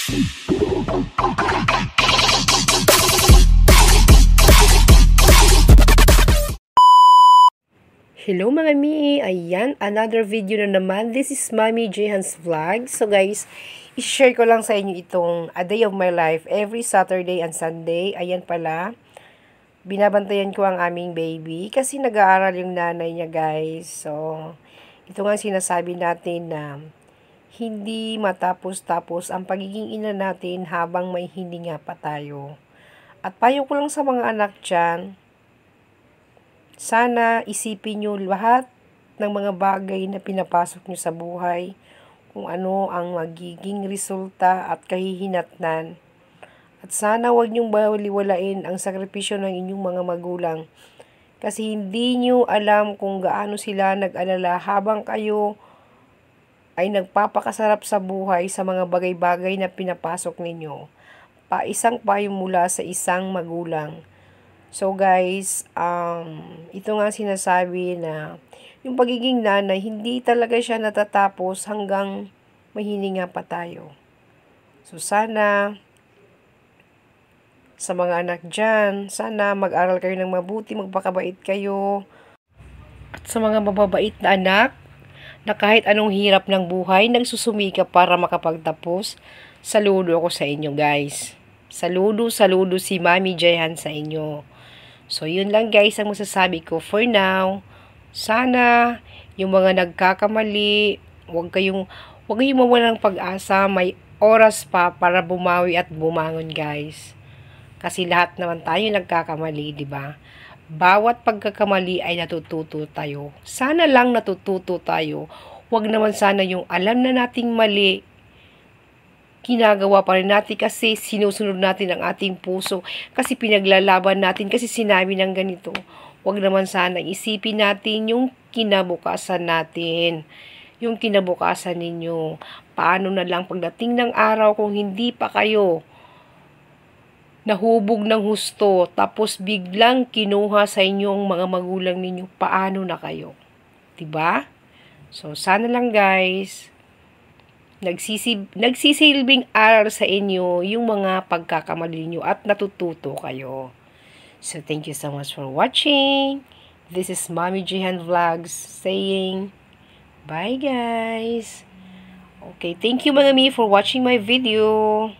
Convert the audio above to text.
Hello mga mi! Ayan, another video na naman. This is Mommy Jehan's Vlog. So guys, i-share ko lang sa inyo itong a day of my life every Saturday and Sunday. Ayan pala, binabantayan ko ang aming baby kasi nag-aaral yung nanay niya guys. So, ito nga sinasabi natin na hindi matapos-tapos ang pagiging ina natin habang may hininga pa tayo. At payo ko lang sa mga anak dyan, sana isipin nyo lahat ng mga bagay na pinapasok nyo sa buhay, kung ano ang magiging resulta at kahihinatnan. At sana huwag nyong baliwalain ang sakripisyo ng inyong mga magulang. Kasi hindi nyo alam kung gaano sila nag-alala habang kayo ay nagpapakasarap sa buhay sa mga bagay-bagay na pinapasok ninyo. Isang payo mula sa isang magulang. So guys, ito nga sinasabi na yung pagiging nanay, hindi talaga siya natatapos hanggang mahininga pa tayo. So sana, sa mga anak dyan, sana mag-aral kayo ng mabuti, magpakabait kayo. At sa mga mababait na anak, na kahit anong hirap ng buhay, nagsusumika para makapagtapos, saludo ako sa inyo guys. Saludo si Mommy Jehan sa inyo. So, yun lang guys ang masasabi ko for now. Sana, yung mga nagkakamali, huwag kayong mawalang pag-asa. May oras pa para bumawi at bumangon guys. Kasi lahat naman tayo nagkakamali, di ba? Bawat pagkakamali ay natututo tayo. Sana lang natututo tayo. Huwag naman sana yung alam na nating mali, ginagawa pa rin natin kasi sinusunod natin ang ating puso, kasi pinaglalaban natin, kasi sinabi ng ganito. Huwag naman sana isipin natin yung kinabukasan natin, yung kinabukasan ninyo. Paano na lang pagdating ng araw kung hindi pa kayo nahubog ng husto, tapos biglang kinuha sa inyong mga magulang ninyo, paano na kayo? Diba? So, sana lang guys, nagsisilbing aral sa inyo yung mga pagkakamali nyo at natututo kayo. So, thank you so much for watching. This is Mommy Jehan Vlogs saying, bye guys. Okay, thank you mga mi for watching my video.